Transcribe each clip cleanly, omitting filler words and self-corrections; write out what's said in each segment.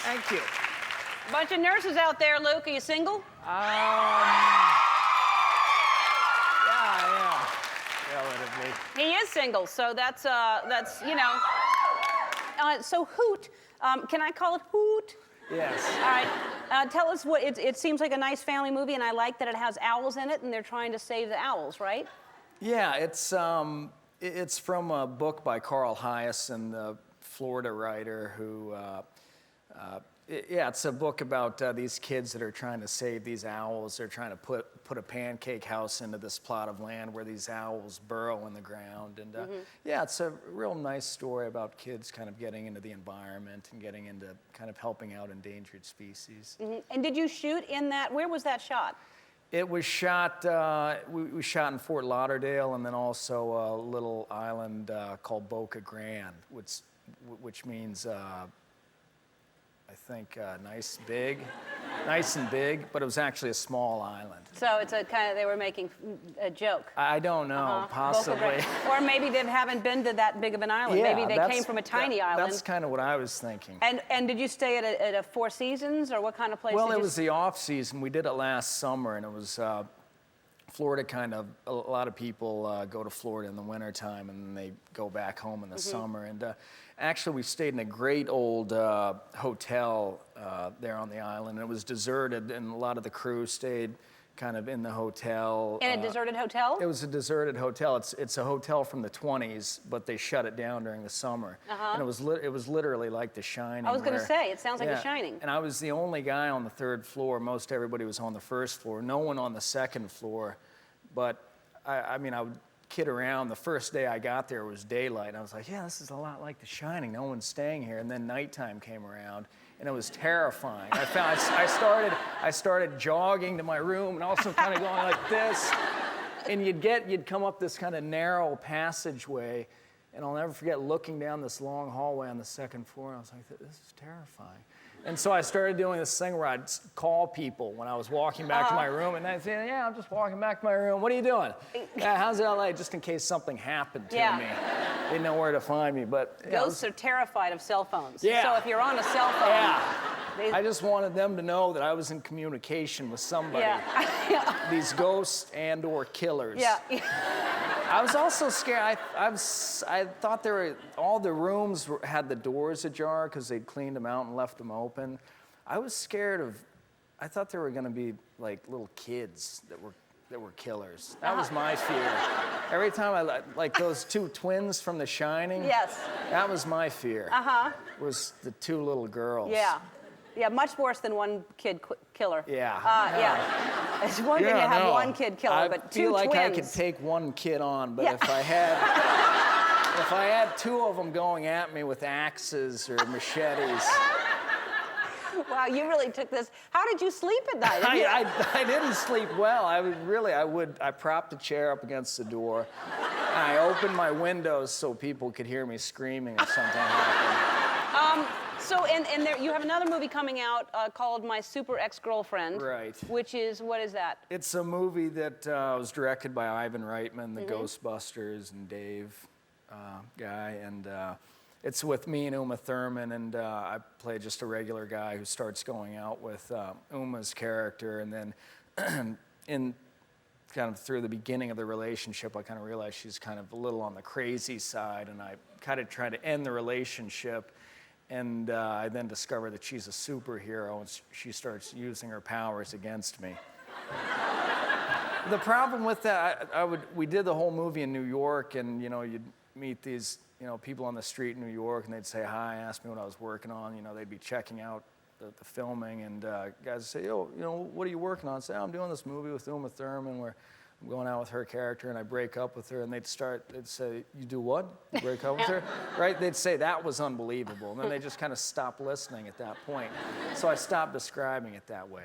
Thank you. Bunch of nurses out there, Luke. Are you single? Yeah, relatively. He is single, so that's you know. So Hoot, can I call it Hoot? Yes. All right. Tell us what it seems like a nice family movie, and I like that it has owls in it, and they're trying to save the owls, right? Yeah, it's from a book by Carl Hyacin, the Florida writer who. It's a book about these kids that are trying to save these owls. They're trying to put a pancake house into this plot of land where these owls burrow in the ground. And yeah, it's a real nice story about kids kind of getting into the environment and getting into kind of helping out endangered species. And did you shoot in that? Where was that shot? It was shot, we shot in Fort Lauderdale and then also a little island called Boca Grande, which means I think nice and big, but it was actually a small island. So it's a kind of, they were making a joke. I don't know, possibly. Or maybe they haven't been to that big of an island. Yeah, maybe they came from a tiny island. That's kind of what I was thinking. And did you stay at a Four Seasons, or what kind of place? Well, it was the off season. We did it last summer, and it was Florida kind of, a lot of people go to Florida in the wintertime, and then they go back home in the summer. And actually, we stayed in a great old hotel there on the island. It was deserted, and a lot of the crew stayed kind of in the hotel. In a deserted hotel? It was a deserted hotel. It's a hotel from the 20s, but they shut it down during the summer. And it was literally like The Shining. I was going to say, it sounds like The Shining. And I was the only guy on the third floor. Most everybody was on the first floor. No one on the second floor. But I mean, I would kid around. The first day I got there was daylight, and I was like, yeah, this is a lot like The Shining. No one's staying here. And then nighttime came around, and it was terrifying. I started jogging to my room and also kind of going like this. And you'd come up this kind of narrow passageway, and I'll never forget looking down this long hallway on the second floor, and I was like, this is terrifying. And so I started doing this thing where I'd call people when I was walking back to my room, and I'd say, yeah, I'm just walking back to my room. What are you doing? Yeah, how's LA? Just in case something happened to me. They know where to find me, but... Ghosts are terrified of cell phones. Yeah. So if you're on a cell phone... I just wanted them to know that I was in communication with somebody. These ghosts and or killers. I was also scared. I thought all the rooms had the doors ajar because they'd cleaned them out and left them open. I was scared I thought there were going to be like little kids that were killers. That was my fear. Every time like those two twins from The Shining. Yes. That was my fear. Was the two little girls. Yeah, much worse than one kid killer. Yeah. It's one thing to have one kid killer, but two twins. I feel like I could take one kid on, but if I had two of them going at me with axes or machetes. Wow, you really took this. How did you sleep at night? I didn't sleep well. I propped a chair up against the door, and I opened my windows so people could hear me screaming if something happened. So, and there, you have another movie coming out called My Super Ex-Girlfriend. Right. Which is, what is that? It's a movie that was directed by Ivan Reitman, the Ghostbusters and Dave guy, and it's with me and Uma Thurman, and I play just a regular guy who starts going out with Uma's character, and then kind of through the beginning of the relationship, I kind of realized she's kind of a little on the crazy side, and I kind of try to end the relationship. And I then discover that she's a superhero, and she starts using her powers against me. The problem with that, we did the whole movie in New York, and you'd meet these people on the street in New York, and they'd say hi, ask me what I was working on. They'd be checking out the filming, and guys would say, what are you working on? I'd say, I'm doing this movie with Uma Thurman where I'm going out with her character, and I break up with her, and they'd say, you do what? You break up with her? Right? They'd say that was unbelievable, and then they just kind of stopped listening at that point. So I stopped describing it that way.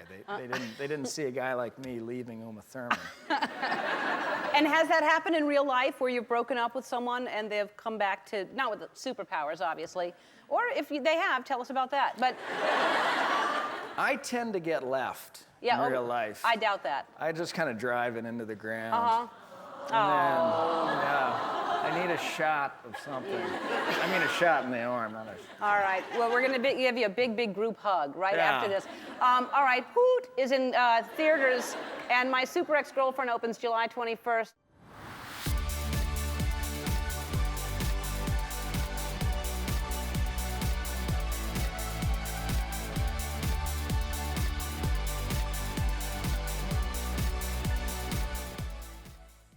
They didn't see a guy like me leaving Uma Thurman. And has that happened in real life where you've broken up with someone and they've come back to, not with the superpowers, obviously, or if they have, tell us about that. But I tend to get left. In real life. I doubt that. I just kind of drive it into the ground. And then, I I need a shot of something. I mean, a shot in the arm, not a... All right. Well, we're going to give you a big group hug right Yeah. after this. All right. Hoot is in theaters, and My Super Ex-Girlfriend opens July 21st.